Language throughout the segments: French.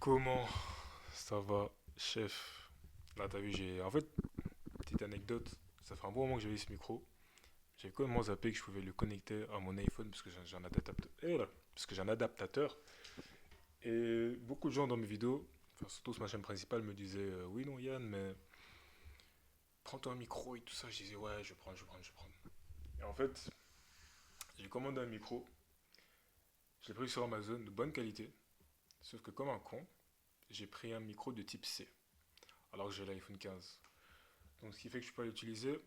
Comment ça va, chef? Là, t'as vu, En fait, petite anecdote, ça fait un bon moment que j'avais ce micro. J'ai complètement zappé que je pouvais le connecter à mon iPhone parce que j'ai un adaptateur. Parce que j'ai un adaptateur. Et beaucoup de gens dans mes vidéos, enfin, surtout sur ma chaîne principale, me disaient oui, non, Yann, mais prends-toi un micro et tout ça. Je disais ouais, je vais prendre, je vais prendre, je vais prendre. Et en fait, j'ai commandé un micro. Je l'ai pris sur Amazon de bonne qualité. Sauf que, comme un con, j'ai pris un micro de type C. Alors que j'ai l'iPhone 15. Donc, ce qui fait que je peux pas l'utiliser.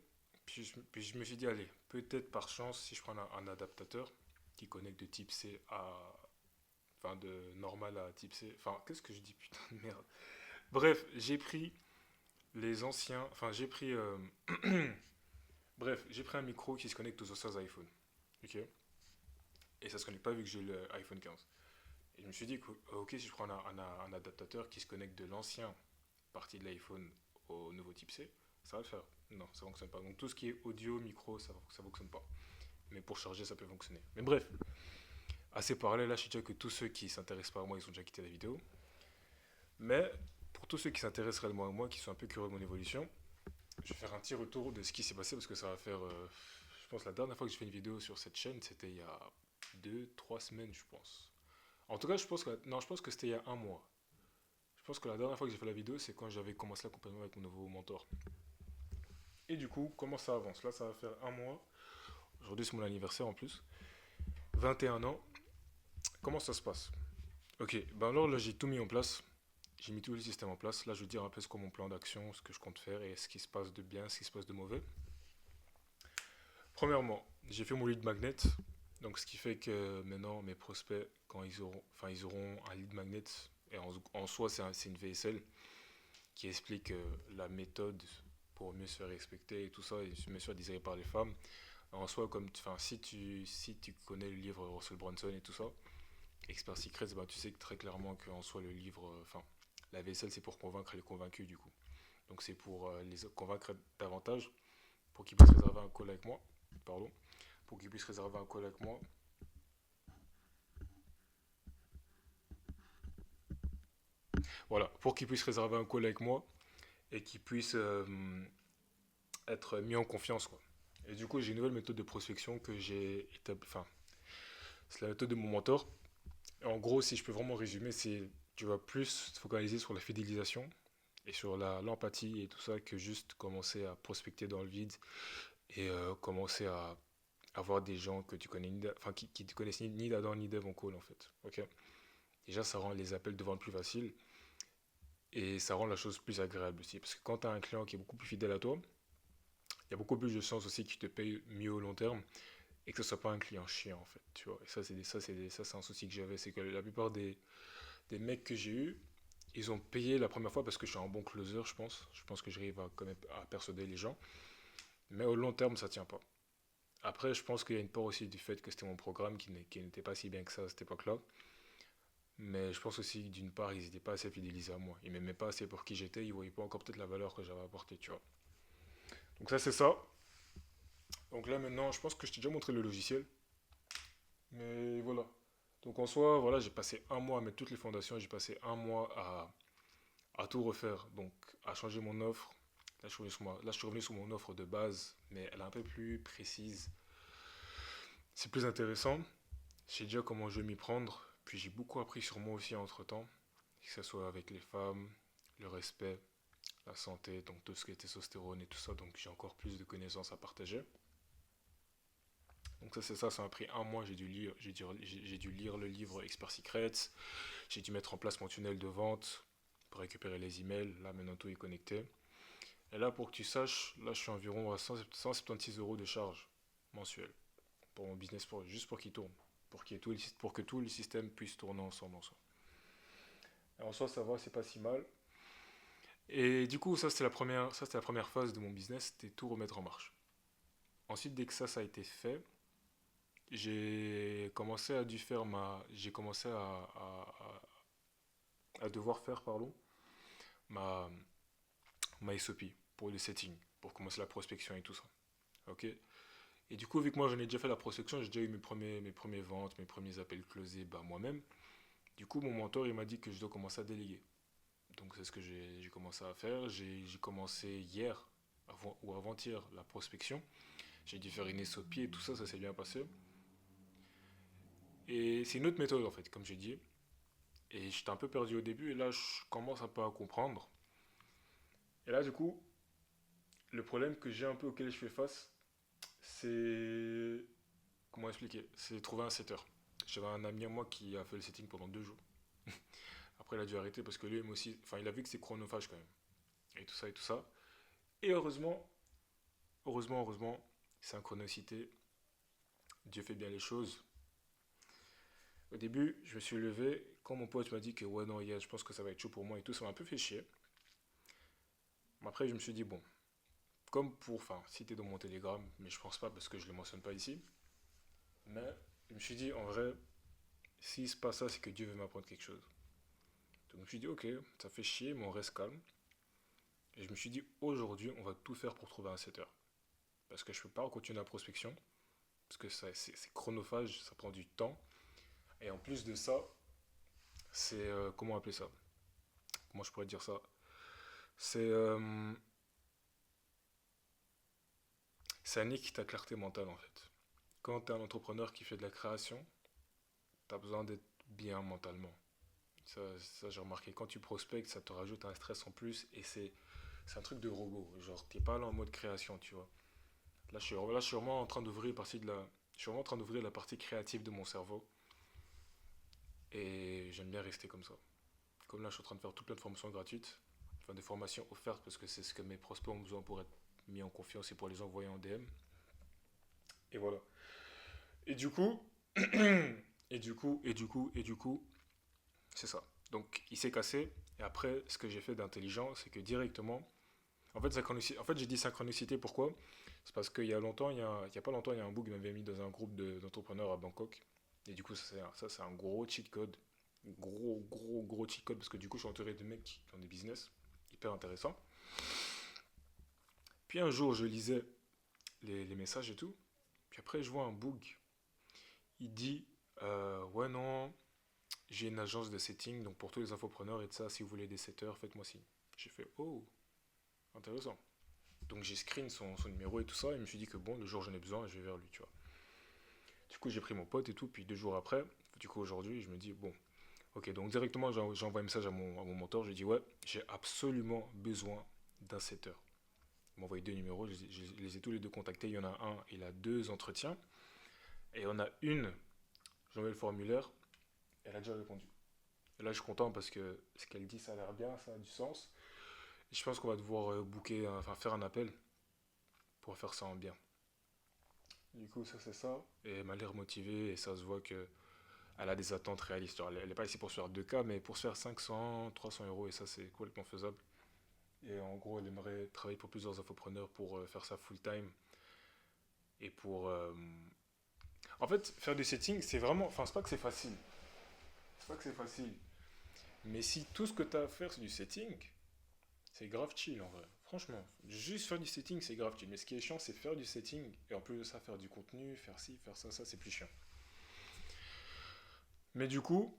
Puis je me suis dit, allez, peut-être par chance, si je prends un adaptateur qui connecte de type C à. Enfin, de normal à type C. Enfin, qu'est-ce que je dis, putain de merde. Bref, j'ai pris les anciens. Enfin, j'ai pris. Bref, j'ai pris un micro qui se connecte aux anciens iPhone. Ok. Et ça se connecte pas vu que j'ai l'iPhone 15. Et je me suis dit, ok, si je prends un adaptateur qui se connecte de l'ancien partie de l'iPhone au nouveau type C, ça va le faire. Non, ça fonctionne pas. Donc tout ce qui est audio, micro, ça fonctionne pas. Mais pour charger, ça peut fonctionner. Mais bref, assez parlé. Là, je sais déjà que tous ceux qui s'intéressent pas à moi, ils ont déjà quitté la vidéo. Mais pour tous ceux qui s'intéressent réellement à moi, qui sont un peu curieux de mon évolution, je vais faire un petit retour de ce qui s'est passé parce que ça va faire. Je pense la dernière fois que j'ai fait une vidéo sur cette chaîne, c'était il y a 2, 3 semaines, je pense. En tout cas, non, je pense que c'était il y a un mois. Je pense que la dernière fois que j'ai fait la vidéo, c'est quand j'avais commencé l'accompagnement avec mon nouveau mentor. Et du coup, comment ça avance? Là, ça va faire un mois. Aujourd'hui, c'est mon anniversaire en plus. 21 ans. Comment ça se passe? Ok, ben alors là, j'ai tout mis en place. J'ai mis tout le système en place. Là, je vais dire un peu ce qu'est mon plan d'action, ce que je compte faire et ce qui se passe de bien, ce qui se passe de mauvais. Premièrement, j'ai fait mon lead magnet. Donc, ce qui fait que maintenant, mes prospects, quand ils auront un lead magnet, et en soi, c'est une VSL qui explique la méthode pour mieux se faire respecter et tout ça, et mieux se faire désirer par les femmes. En soi, si tu connais le livre Russell Brunson et tout ça, Expert Secrets, bah, tu sais que très clairement qu'en soi le livre, la vaisselle c'est pour convaincre les convaincus du coup. Donc c'est pour les convaincre davantage, pour qu'ils puissent réserver un call avec moi, pardon, pour qu'ils puissent réserver un call avec moi. Voilà, pour qu'ils puissent réserver un call avec moi et qu'ils puissent être mis en confiance quoi. Et du coup, j'ai une nouvelle méthode de prospection que j'ai établie. Enfin, c'est la méthode de mon mentor. En gros, si je peux vraiment résumer, c'est tu vas plus te focaliser sur la fidélisation et sur l'empathie et tout ça que juste commencer à prospecter dans le vide et commencer à avoir des gens que tu connais, enfin qui te connaissent ni d'Adam ni d'Ève en call en fait. Ok. Déjà, ça rend les appels de vente plus faciles et ça rend la chose plus agréable aussi. Parce que quand tu as un client qui est beaucoup plus fidèle à toi, il y a beaucoup plus de chances aussi qu'il te paye mieux au long terme et que ce soit pas un client chiant en fait. Tu vois. Et ça, c'est un souci que j'avais, c'est que la plupart des mecs que j'ai eu, ils ont payé la première fois parce que je suis un bon closer, je pense. Je pense que j'arrive à, quand même à persuader les gens. Mais au long terme, ça tient pas. Après, je pense qu'il y a une part aussi du fait que c'était mon programme qui n'était pas si bien que ça à cette époque-là. Mais je pense aussi que d'une part, ils n'étaient pas assez fidélisés à moi. Ils m'aimaient pas assez pour qui j'étais. Ils voyaient pas encore peut-être la valeur que j'avais apportée, tu vois. Donc ça, c'est ça. Donc là, maintenant, je pense que je t'ai déjà montré le logiciel. Mais voilà. Donc en soi, voilà, j'ai passé un mois à mettre toutes les fondations. J'ai passé un mois à tout refaire. Donc à changer mon offre. Là, je suis revenu sur mon offre de base, mais elle est un peu plus précise. C'est plus intéressant. Je sais déjà comment je vais m'y prendre. Puis j'ai beaucoup appris sur moi aussi entre-temps. Que ce soit avec les femmes, le respect, la santé, donc tout ce qui est testostérone et tout ça. Donc j'ai encore plus de connaissances à partager. Donc ça c'est ça, ça m'a pris un mois. J'ai dû lire le livre Expert Secrets. J'ai dû mettre en place mon tunnel de vente pour récupérer les emails. Là maintenant tout est connecté. Et là pour que tu saches, là je suis environ à 176 euros de charge mensuelle pour mon business, juste pour qu'il tourne. Pour que tout le système puisse tourner ensemble en soi. Et en soi ça va, c'est pas si mal. Et du coup ça c'était la première phase de mon business, c'était tout remettre en marche. Ensuite dès que ça a été fait, j'ai commencé à devoir faire ma, ma SOP pour le setting, pour commencer la prospection et tout ça. Ok. Et du coup, vu que moi j'en ai déjà fait la prospection, j'ai déjà eu mes premiers ventes, mes premiers appels closés bah, moi-même. Du coup, mon mentor, il m'a dit que je dois commencer à déléguer. Donc c'est ce que j'ai commencé à faire. J'ai commencé hier ou avant-hier la prospection. J'ai dû faire une SOP et tout ça, ça s'est bien passé. Et c'est une autre méthode en fait, comme j'ai dit. Et j'étais un peu perdu au début et là je commence un peu à comprendre. Et là du coup, le problème que j'ai un peu auquel je fais face, c'est... Comment expliquer? C'est trouver un setter. J'avais un ami à moi qui a fait le setting pendant 2 jours. Après il a dû arrêter parce que lui aussi, enfin il a vu que c'est chronophage quand même. Et tout ça et tout ça. Et heureusement, synchronicité, Dieu fait bien les choses. Au début, je me suis levé, quand mon pote m'a dit que ouais non, yeah, je pense que ça va être chaud pour moi et tout, ça m'a un peu fait chier. Mais après, je me suis dit, bon, comme pour, enfin, si t'es dans mon télégramme, mais je pense pas parce que je le mentionne pas ici, mais je me suis dit, en vrai, s'il se passe ça, c'est que Dieu veut m'apprendre quelque chose. Donc je me suis dit, ok, ça fait chier, mais on reste calme. Et je me suis dit, aujourd'hui, on va tout faire pour trouver un setter. Parce que je peux pas continuer la prospection, parce que c'est chronophage, ça prend du temps. Et en plus de ça, c'est, comment appeler ça? Comment je pourrais dire ça? C'est ça nique ta clarté mentale en fait. Quand tu es un entrepreneur qui fait de la création, tu as besoin d'être bien mentalement. Ça j'ai remarqué. Quand tu prospectes, ça te rajoute un stress en plus et c'est un truc de robot. Genre, t'es pas là en mode création, tu vois. Là, je suis vraiment en train d'ouvrir je suis vraiment en train d'ouvrir la partie créative de mon cerveau et j'aime bien rester comme ça. Comme là, je suis en train de faire tout plein de formations gratuites, enfin des formations offertes parce que c'est ce que mes prospects ont besoin pour être mis en confiance et pour les envoyer en DM. Et voilà. Et du coup, et du coup, c'est ça. Donc, il s'est cassé. Et après, ce que j'ai fait d'intelligent, c'est que directement, en fait, j'ai dit synchronicité, pourquoi? C'est parce qu'il y a longtemps, il y a pas longtemps, il y a un bout qui m'avait mis dans un groupe d'entrepreneurs à Bangkok. Et du coup, ça, c'est un gros cheat code. Gros cheat code, parce que du coup, je suis entouré de mecs qui ont des business hyper intéressants. Puis un jour, je lisais les messages et tout. Puis après, je vois un bug. Il dit, ouais, non, j'ai une agence de setting, donc pour tous les infopreneurs et de ça, si vous voulez des setters, faites-moi signe. J'ai fait, oh, intéressant. Donc j'ai screen son numéro et tout ça, et je me suis dit que bon, le jour où j'en ai besoin, je vais vers lui, tu vois. Du coup, j'ai pris mon pote et tout, puis 2 jours après, du coup, aujourd'hui, je me dis, bon, ok, donc directement, j'envoie un message à mon mentor, je lui dis, ouais, j'ai absolument besoin d'un setter. Il m'a envoyé 2 numéros, je les ai tous les deux contactés. Il y en a un, il a 2 entretiens, et il y en a une, j'ai envoyé le formulaire, elle a déjà répondu. Et là, je suis content parce que ce qu'elle dit, ça a l'air bien, ça a du sens. Et je pense qu'on va devoir booker, enfin faire un appel pour faire ça en bien. Du coup, ça c'est ça. Et elle m'a l'air motivée et ça se voit que elle a des attentes réalistes. Genre, elle n'est pas ici pour se faire 2K, mais pour se faire 500, 300 euros et ça c'est complètement faisable. Et en gros, elle aimerait travailler pour plusieurs infopreneurs pour faire ça full time. Et pour. En fait, faire du setting, c'est vraiment. Enfin, c'est pas que c'est facile. C'est pas que c'est facile. Mais si tout ce que tu as à faire, c'est du setting, c'est grave chill en vrai. Franchement, juste faire du setting, c'est grave chill. Mais ce qui est chiant, c'est faire du setting et en plus de ça, faire du contenu, faire ci, faire ça, ça, c'est plus chiant. Mais du coup,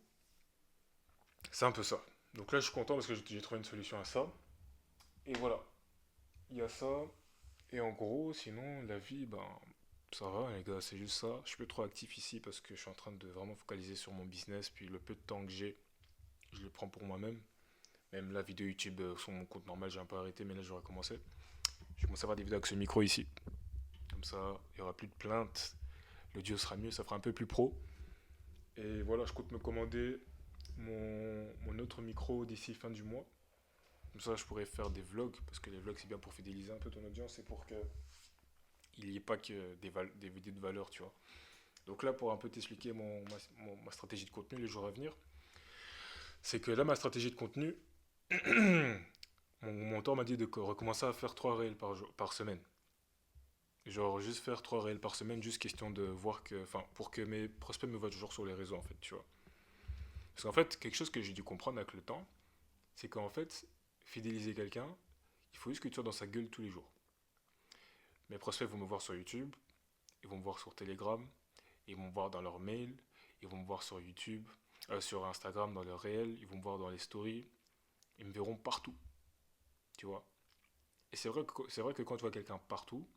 c'est un peu ça. Donc là, je suis content parce que j'ai trouvé une solution à ça. Et voilà, il y a ça. Et en gros, sinon, la vie, ben, ça va, les gars, c'est juste ça. Je suis plus trop actif ici parce que je suis en train de vraiment focaliser sur mon business. Puis le peu de temps que j'ai, je le prends pour moi-même. Même la vidéo YouTube sur mon compte normal, j'ai un peu arrêté, mais là, j'aurais commencé. Je vais commencer à faire des vidéos avec ce micro ici. Comme ça, il n'y aura plus de plaintes. L'audio sera mieux, ça fera un peu plus pro. Et voilà, je compte me commander mon autre micro d'ici fin du mois. Comme ça, je pourrais faire des vlogs, parce que les vlogs, c'est bien pour fidéliser un peu ton audience et pour que il n'y ait pas que des vidéos de valeur, tu vois. Donc là, pour un peu t'expliquer ma stratégie de contenu les jours à venir, c'est que là, ma stratégie de contenu, mon mentor m'a dit de recommencer à faire 3 réels par semaine. Genre, juste faire 3 réels par semaine, juste question de voir que. Enfin, pour que mes prospects me voient toujours sur les réseaux, en fait, tu vois. Parce qu'en fait, quelque chose que j'ai dû comprendre avec le temps, c'est qu'en fait, fidéliser quelqu'un, il faut juste que tu sois dans sa gueule tous les jours. Mes prospects vont me voir sur YouTube, ils vont me voir sur Telegram, ils vont me voir dans leur mail, ils vont me voir sur YouTube. sur Instagram, dans leurs réels, ils vont me voir dans les stories, ils me verront partout, tu vois. Et c'est vrai que quand tu vois quelqu'un partout,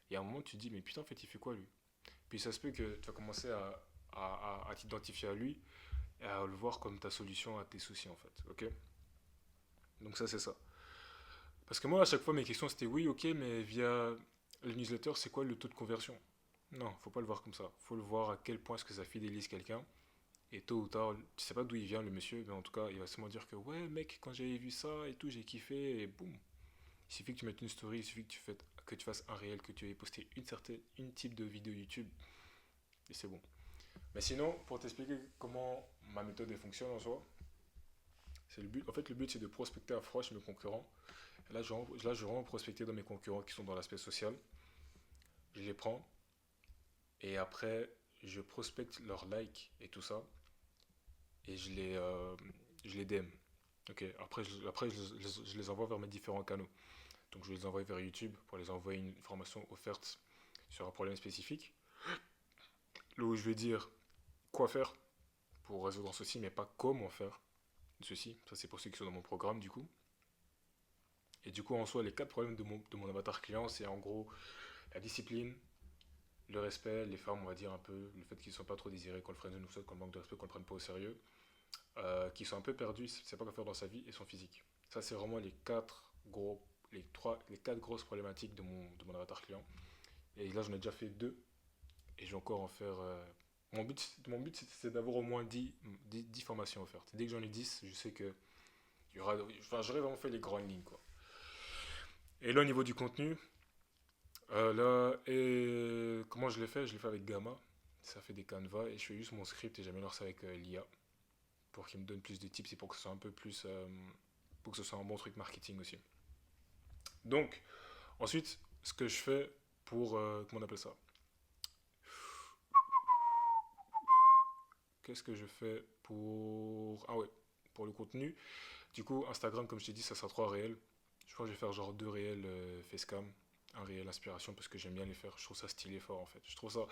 il y a un moment, tu te dis, mais putain, en fait, il fait quoi lui? Puis ça se peut que tu vas commencer à t'identifier à lui et à le voir comme ta solution à tes soucis, en fait. Ok? Donc ça, c'est ça. Parce que moi, à chaque fois, mes questions, c'était oui, ok, mais via le newsletter, c'est quoi le taux de conversion? Non, faut pas le voir comme ça. Faut le voir à quel point est-ce que ça fidélise quelqu'un. Et tôt ou tard, tu sais pas d'où il vient le monsieur, mais en tout cas, il va seulement dire que ouais, mec, quand j'avais vu ça et tout, j'ai kiffé, et boum. Il suffit que tu mettes une story, il suffit que tu fasses un réel, que tu aies posté une type de vidéo YouTube, et c'est bon. Mais sinon, pour t'expliquer comment ma méthode elle fonctionne en soi, c'est le but. En fait, le but c'est de prospecter à froid chez mes concurrents. Et là, je vais vraiment prospecter dans mes concurrents qui sont dans l'aspect social. Je les prends et après, je prospecte leurs likes et tout ça et je les DM. Ok, je les envoie vers mes différents canaux. Donc, je les envoie vers YouTube pour les envoyer une formation offerte sur un problème spécifique. Là où je vais dire quoi faire pour résoudre ceci, mais pas comment faire ceci. Ça, c'est pour ceux qui sont dans mon programme, du coup. Et du coup, en soi, les quatre problèmes de mon avatar client, c'est en gros la discipline, le respect, les femmes, on va dire un peu, le fait qu'ils ne soient pas trop désirés, qu'on le freine ou qu'on le manque de respect, qu'on le prenne pas au sérieux, qu'ils sont un peu perdus, ne savent pas quoi faire dans sa vie et son physique. Ça, c'est vraiment les quatre grosses problématiques de mon avatar client. Et là, j'en ai déjà fait deux et je vais encore en faire. Mon but c'est d'avoir au moins 10 formations offertes. Dès que j'en ai 10, je sais que il y aura, enfin, j'aurais vraiment fait les grandes lignes, quoi. Et là, au niveau du contenu, là, et comment je l'ai fait? Je l'ai fait avec Gamma. Ça fait des canevas et je fais juste mon script et j'améliore ça avec l'IA pour qu'il me donne plus de tips et pour que ce soit un peu plus, pour que ce soit un bon truc marketing aussi. Donc, ensuite, ce que je fais pour, comment on appelle ça? Qu'est-ce que je fais pour, ah ouais, pour le contenu. Du coup, Instagram, comme je t'ai dit, ça sera 3 réels. Je crois que je vais faire genre 2 réels facecam, un réel inspiration parce que j'aime bien les faire. Je trouve ça stylé fort en fait. Je trouve ça.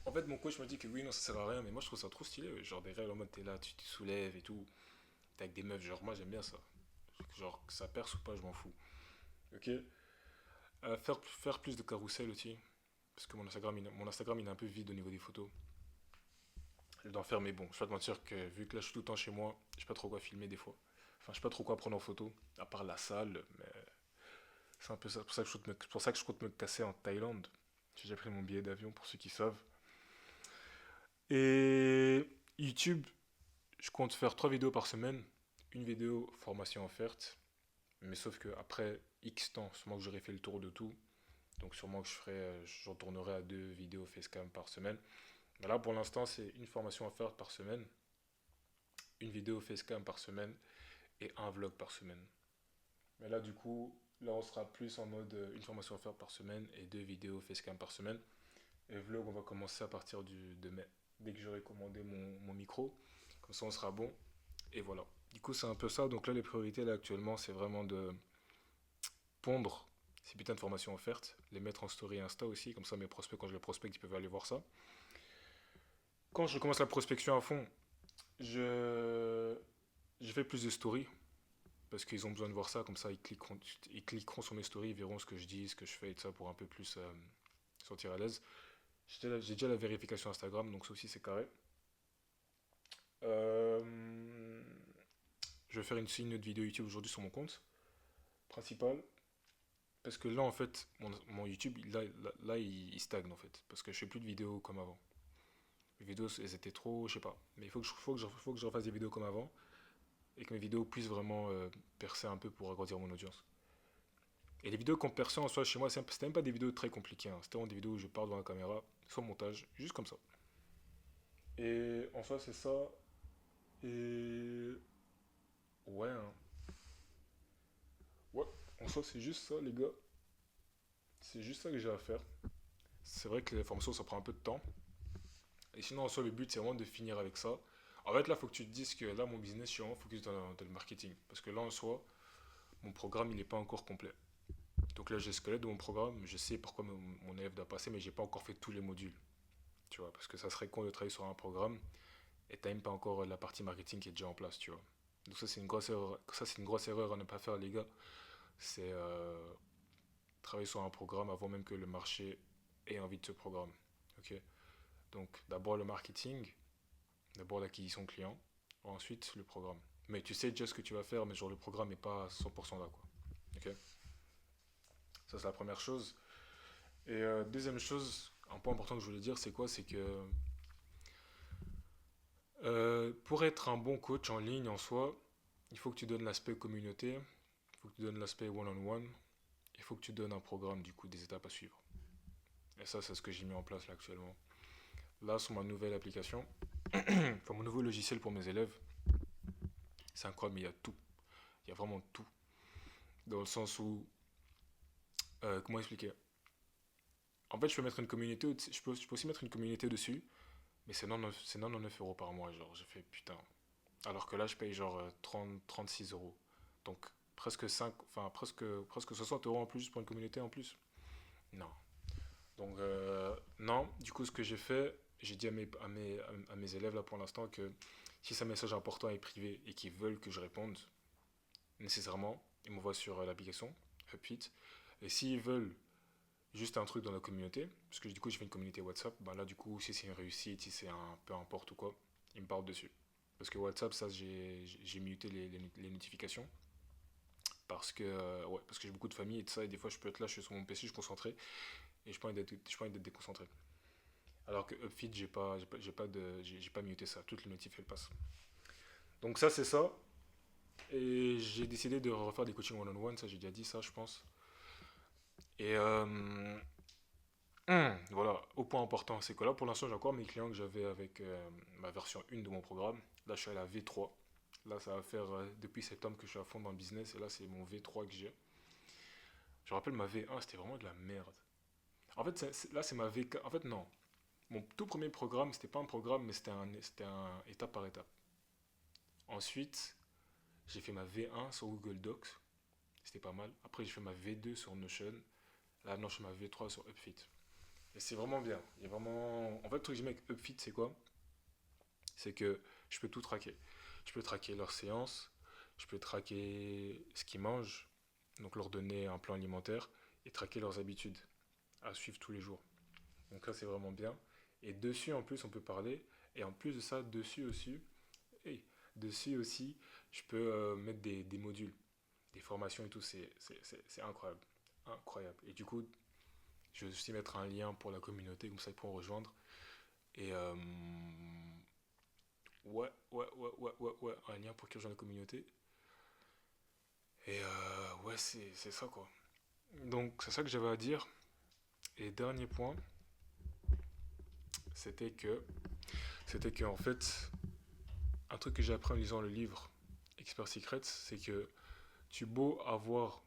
En fait, mon coach m'a dit que oui, non, ça sert à rien, mais moi je trouve ça trop stylé. Ouais. Genre des réels en mode t'es là, tu te soulèves et tout. T'es avec des meufs, genre moi j'aime bien ça. Genre que ça perce ou pas, je m'en fous. Ok. Faire plus de carrousel aussi. Parce que mon Instagram il est un peu vide au niveau des photos. Je dois en faire, mais bon, je vais pas te mentir que vu que là je suis tout le temps chez moi, je sais pas trop quoi filmer des fois. Enfin, je sais pas trop quoi prendre en photo, à part la salle, mais c'est un peu ça. C'est pour ça que je compte me casser en Thaïlande. J'ai déjà pris mon billet d'avion pour ceux qui savent. Et YouTube, je compte faire 3 vidéos par semaine. Une vidéo formation offerte. Mais sauf que après X temps, sûrement que j'aurai fait le tour de tout. Donc sûrement que je retournerai à 2 vidéos facecam par semaine. Mais là pour l'instant c'est une formation offerte par semaine, une vidéo facecam par semaine et un vlog par semaine. Mais là du coup, là on sera plus en mode une formation offerte par semaine et 2 vidéos facecam par semaine. Et vlog, on va commencer à partir de mai. Dès que j'aurai commandé mon micro, comme ça on sera bon. Et voilà. Du coup, c'est un peu ça. Donc là, les priorités là actuellement, c'est vraiment de pondre ces putains de formations offertes, les mettre en story Insta aussi. Comme ça, mes prospects, quand je les prospecte, ils peuvent aller voir ça. Quand je commence la prospection à fond, je, je fais plus de stories parce qu'ils ont besoin de voir ça. Comme ça, ils cliqueront sur mes stories, ils verront ce que je dis, ce que je fais et tout ça pour un peu plus se sentir à l'aise. J'ai déjà la vérification Instagram, donc ça aussi c'est carré. Euh, je vais faire une autre vidéo YouTube aujourd'hui sur mon compte principal. Parce que là, en fait, mon YouTube, là, il stagne en fait. Parce que je fais plus de vidéos comme avant. Les vidéos, elles étaient trop, je sais pas. Mais il faut que je refasse des vidéos comme avant. Et que mes vidéos puissent vraiment percer un peu pour agrandir mon audience. Et les vidéos qu'on perçoit en soi chez moi, c'était même pas des vidéos très compliquées. Hein. C'était vraiment des vidéos où je parle devant la caméra, sans montage, juste comme ça. Et en soi, c'est ça. Et ouais, hein. Ouais, en soi, c'est juste ça, les gars. C'est juste ça que j'ai à faire. C'est vrai que les formations, ça prend un peu de temps. Et sinon, en soi, le but, c'est vraiment de finir avec ça. En fait, là, il faut que tu te dises que là, mon business, je suis vraiment focus dans le marketing. Parce que là, en soi, mon programme, il n'est pas encore complet. Donc là, j'ai le squelette de mon programme. Je sais pourquoi mon élève doit passer, mais j'ai pas encore fait tous les modules. Tu vois, parce que ça serait con de travailler sur un programme et t'as même pas encore la partie marketing qui est déjà en place, tu vois. Donc ça, c'est une grosse erreur. Ça, c'est une grosse erreur à ne pas faire, les gars. C'est travailler sur un programme avant même que le marché ait envie de ce programme. Ok. Donc d'abord le marketing, d'abord l'acquisition client, ensuite le programme. Mais tu sais déjà ce que tu vas faire, mais genre le programme n'est pas à 100% là, quoi. Ok. Ça, c'est la première chose. Et deuxième chose, un point important que je voulais dire, c'est quoi? C'est que pour être un bon coach en ligne en soi, il faut que tu donnes l'aspect communauté, il faut que tu donnes l'aspect one-on-one, il faut que tu donnes un programme, du coup, des étapes à suivre. Et ça, c'est ce que j'ai mis en place là actuellement. Là, sur ma nouvelle application, enfin mon nouveau logiciel pour mes élèves, c'est incroyable, mais il y a tout. Il y a vraiment tout. Dans le sens où, comment expliquer? En fait, je peux mettre une communauté, je peux aussi mettre une communauté dessus, mais c'est 99 euros par mois. Genre, j'ai fait putain. Alors que là, je paye genre 36 euros. Donc, presque 5, enfin, presque 60 euros en plus pour une communauté en plus. Non. Donc, non. Du coup, ce que j'ai fait, j'ai dit à mes élèves là pour l'instant que si c'est un message important et privé et qu'ils veulent que je réponde, nécessairement, ils m'envoient sur l'application Upfit. Et s'ils veulent juste un truc dans la communauté, parce que du coup, je fais une communauté WhatsApp, bah là, du coup, si c'est une réussite, si c'est un peu importe ou quoi, ils me parlent dessus. Parce que WhatsApp, ça, j'ai muté les notifications. Parce que j'ai beaucoup de famille et tout ça, et des fois, je peux être là, je suis sur mon PC, je suis concentré, et je pas envie d'être déconcentré. Alors que Upfit, j'ai pas muté ça, toutes les notifs, elles passent. Donc ça, c'est ça. Et j'ai décidé de refaire des coachings one-on-one, ça, j'ai déjà dit ça, je pense. Et voilà, au point important, c'est que là, pour l'instant, j'ai encore mes clients que j'avais avec ma version 1 de mon programme. Là, je suis à la V3. Là, ça va faire depuis septembre que je suis à fond dans le business. Et là, c'est mon V3 que j'ai. Je rappelle, ma V1, c'était vraiment de la merde. En fait, là, c'est ma V4. En fait, non. Mon tout premier programme, c'était pas un programme, mais c'était un étape par étape. Ensuite, j'ai fait ma V1 sur Google Docs. C'était pas mal. Après, j'ai fait ma V2 sur Notion. Là, non, je fais ma V3 sur Upfit. Et c'est vraiment bien. Il y a vraiment... En fait, le truc que j'aime avec Upfit, c'est quoi? C'est que je peux tout traquer. Je peux traquer leurs séances, je peux traquer ce qu'ils mangent, donc leur donner un plan alimentaire, et traquer leurs habitudes à suivre tous les jours. Donc ça, c'est vraiment bien. Et dessus, en plus, on peut parler. Et en plus de ça, hey, dessus aussi, je peux mettre des modules, des formations et tout. C'est incroyable. Incroyable. Et du coup, je vais aussi mettre un lien pour la communauté, comme ça ils pourront rejoindre. Et ouais, un lien pour qu'ils rejoignent la communauté. Et ouais, c'est ça quoi. Donc c'est ça que j'avais à dire. Et dernier point, c'était que, c'était que en fait, un truc que j'ai appris en lisant le livre Expert Secrets, c'est que tu beau avoir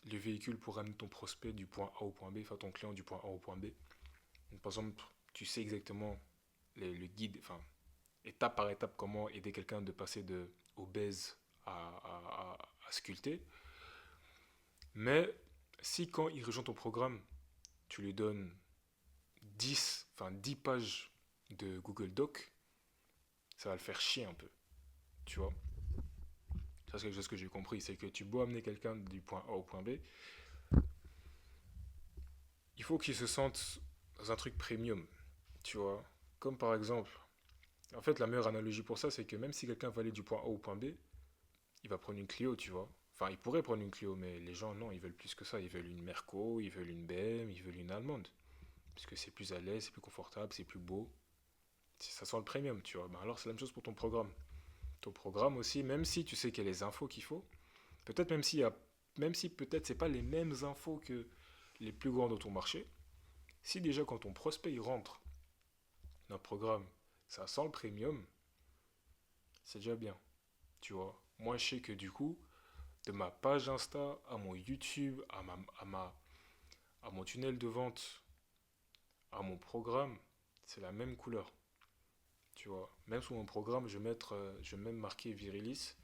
le véhicule pour amener ton prospect du point A au point B, enfin ton client du point A au point B. Donc, par exemple, tu sais exactement le guide, enfin, étape par étape, comment aider quelqu'un de passer de obèse à sculpter. Mais si quand il rejoint ton programme, tu lui donnes 10 pages de Google Doc, ça va le faire chier un peu, tu vois. Ça, c'est quelque chose que j'ai compris, c'est que tu dois amener quelqu'un du point A au point B, il faut qu'il se sente dans un truc premium, tu vois. Comme par exemple, en fait, la meilleure analogie pour ça, c'est que même si quelqu'un va aller du point A au point B, il va prendre une Clio, tu vois. Enfin, il pourrait prendre une Clio, mais les gens, non, ils veulent plus que ça. Ils veulent une Merco, ils veulent une BM, ils veulent une allemande. Parce que c'est plus à l'aise, c'est plus confortable, c'est plus beau. Ça sent le premium, tu vois. Ben alors, c'est la même chose pour ton programme. Ton programme aussi, même si tu sais qu'il y a les infos qu'il faut, peut-être même si peut-être c'est pas les mêmes infos que les plus grands de ton marché, si déjà quand ton prospect il rentre dans le programme, ça sent le premium, c'est déjà bien, tu vois. Moi, je sais que du coup, de ma page Insta à mon YouTube, à mon tunnel de vente, à mon programme, c'est la même couleur. Tu vois, même sur mon programme, je vais même marquer Virilis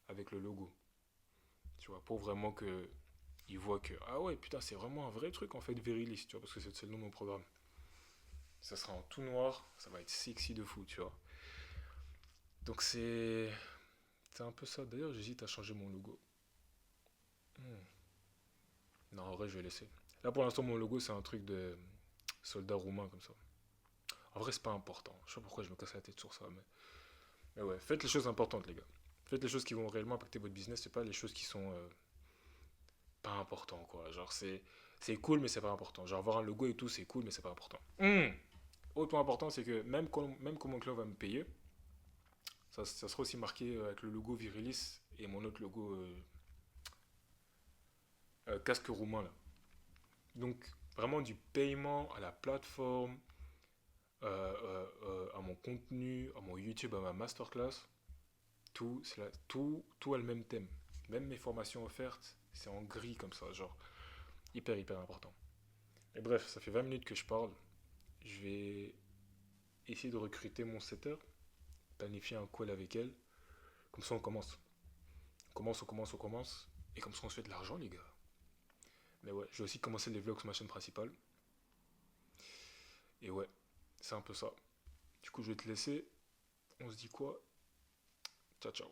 avec le logo. Tu vois, pour vraiment que ils voient que, ah ouais, putain, c'est vraiment un vrai truc en fait, Virilis, tu vois, parce que c'est le nom de mon programme. Ça sera en tout noir, ça va être sexy de fou, tu vois. Donc c'est un peu ça. D'ailleurs, j'hésite à changer mon logo. Hmm. Non, en vrai, je vais laisser. Là, pour l'instant, mon logo, c'est un truc de soldat roumain comme ça. En vrai, c'est pas important. Je sais pas pourquoi je me casse la tête sur ça, mais ouais, faites les choses importantes, les gars. Faites les choses qui vont réellement impacter votre business, c'est pas les choses qui sont pas importantes, quoi. Genre, c'est cool, mais c'est pas important. Genre, avoir un logo et tout, c'est cool, mais c'est pas important. Autre point important, c'est que même quand mon client va me payer, ça sera aussi marqué avec le logo Virilis et mon autre logo casque roumain, là. Donc, vraiment du paiement à la plateforme, à mon contenu, à mon YouTube, à ma masterclass, tout a le même thème. Même mes formations offertes, c'est en gris comme ça, genre hyper hyper important. Et bref, ça fait 20 minutes que je parle. Je vais essayer de recruter mon setter, planifier un call avec elle. Comme ça, on commence. On commence, on commence, on commence. Et comme ça, on se fait de l'argent, les gars. Mais ouais, je vais aussi commencer les vlogs sur ma chaîne principale. Et ouais, c'est un peu ça. Du coup, je vais te laisser. On se dit quoi? Ciao, ciao.